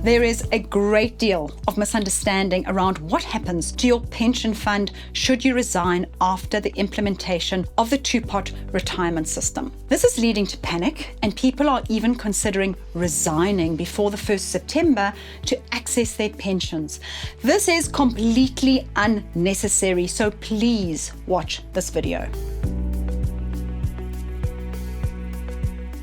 There is a great deal of misunderstanding around what happens to your pension fund should you resign after the implementation of the two-pot retirement system. This is leading to panic, and people are even considering resigning before the 1st September to access their pensions. This is completely unnecessary, so please watch this video.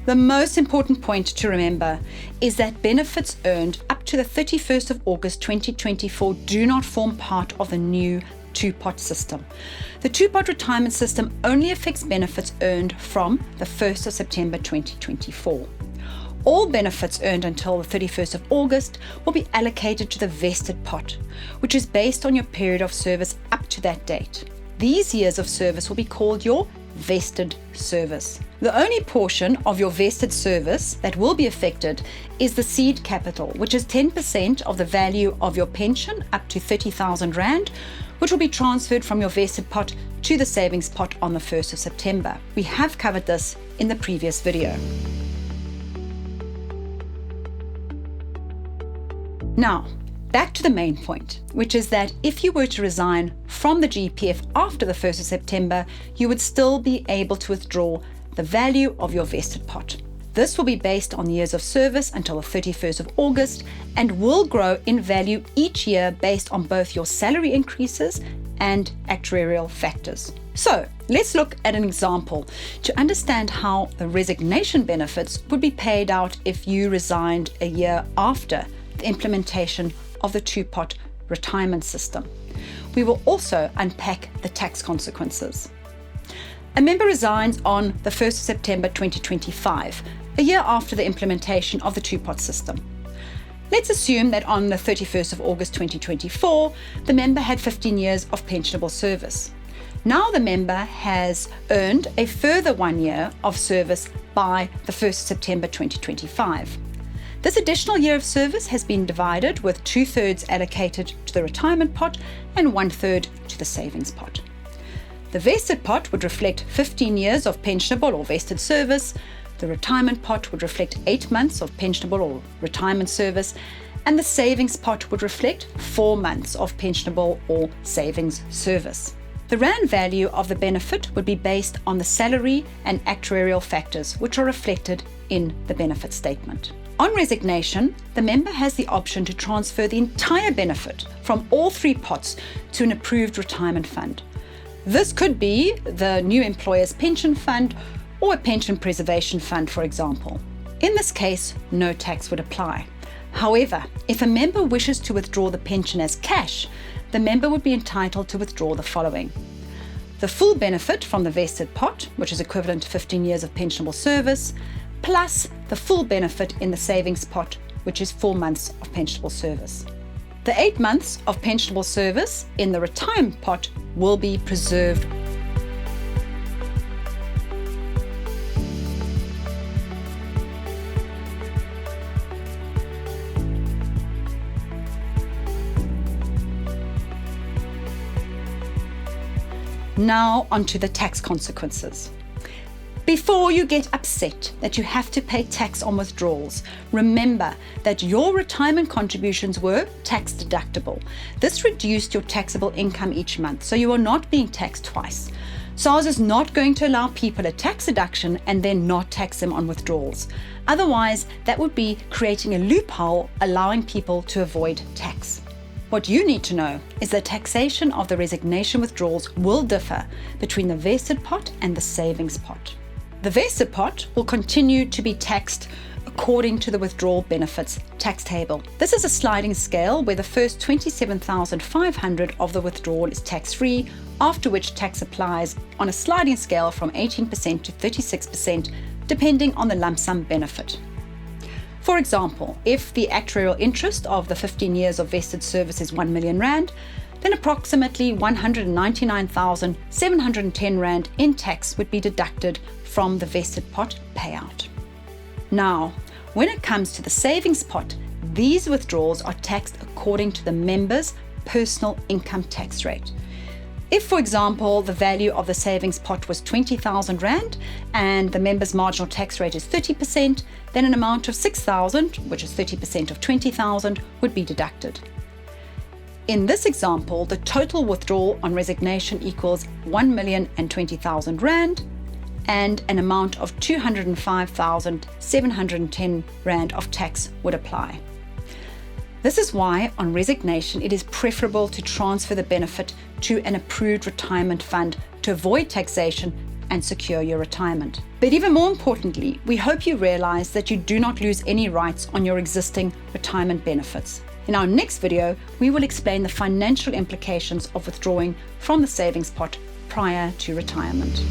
The most important point to remember is that benefits earned up to the 31st of August 2024 do not form part of the new two-pot system. The two-pot retirement system only affects benefits earned from the 1st of September 2024. All benefits earned until the 31st of August will be allocated to the vested pot, which is based on your period of service up to that date. These years of service will be called your vested service. The only portion of your vested service that will be affected is the seed capital, which is 10% of the value of your pension up to 30,000 Rand, which will be transferred from your vested pot to the savings pot on the 1st of September. We have covered this in the previous video. Now, back to the main point, which is that if you were to resign from the GEPF after the 1st of September, you would still be able to withdraw the value of your vested pot. This will be based on years of service until the 31st of August and will grow in value each year based on both your salary increases and actuarial factors. So let's look at an example to understand how the resignation benefits would be paid out if you resigned a year after the implementation of the two-pot retirement system. We will also unpack the tax consequences. A member resigns on the 1st of September 2025, a year after the implementation of the two-pot system. Let's assume that on the 31st of August 2024, the member had 15 years of pensionable service. Now the member has earned a further 1 year of service by the 1st of September 2025. This additional year of service has been divided with 2/3 allocated to the retirement pot and 1/3 to the savings pot. The vested pot would reflect 15 years of pensionable or vested service, the retirement pot would reflect 8 months of pensionable or retirement service, and the savings pot would reflect 4 months of pensionable or savings service. The Rand value of the benefit would be based on the salary and actuarial factors, which are reflected in the benefit statement. On resignation, the member has the option to transfer the entire benefit from all 3 pots to an approved retirement fund. This could be the new employer's pension fund or a pension preservation fund, for example. In this case, no tax would apply. However, if a member wishes to withdraw the pension as cash, the member would be entitled to withdraw the following: the full benefit from the vested pot, which is equivalent to 15 years of pensionable service, plus the full benefit in the savings pot, which is 4 months of pensionable service. The 8 months of pensionable service in the retirement pot will be preserved. Now onto the tax consequences. Before you get upset that you have to pay tax on withdrawals, remember that your retirement contributions were tax deductible. This reduced your taxable income each month, so you are not being taxed twice. SARS is not going to allow people a tax deduction and then not tax them on withdrawals. Otherwise, that would be creating a loophole allowing people to avoid tax. What you need to know is that taxation of the resignation withdrawals will differ between the vested pot and the savings pot. The vested pot will continue to be taxed according to the withdrawal benefits tax table. This is a sliding scale where the first 27,500 of the withdrawal is tax-free, after which tax applies on a sliding scale from 18% to 36%, depending on the lump sum benefit. For example, if the actuarial interest of the 15 years of vested service is 1 million Rand, then approximately 199,710 Rand in tax would be deducted from the vested pot payout. Now, when it comes to the savings pot, these withdrawals are taxed according to the member's personal income tax rate. If, for example, the value of the savings pot was 20,000 Rand and the member's marginal tax rate is 30%, then an amount of 6,000, which is 30% of 20,000, would be deducted. In this example, the total withdrawal on resignation equals 1,020,000 Rand, and an amount of 205,710 Rand of tax would apply. This is why, on resignation, it is preferable to transfer the benefit to an approved retirement fund to avoid taxation and secure your retirement. But even more importantly, we hope you realize that you do not lose any rights on your existing retirement benefits. In our next video, we will explain the financial implications of withdrawing from the savings pot prior to retirement.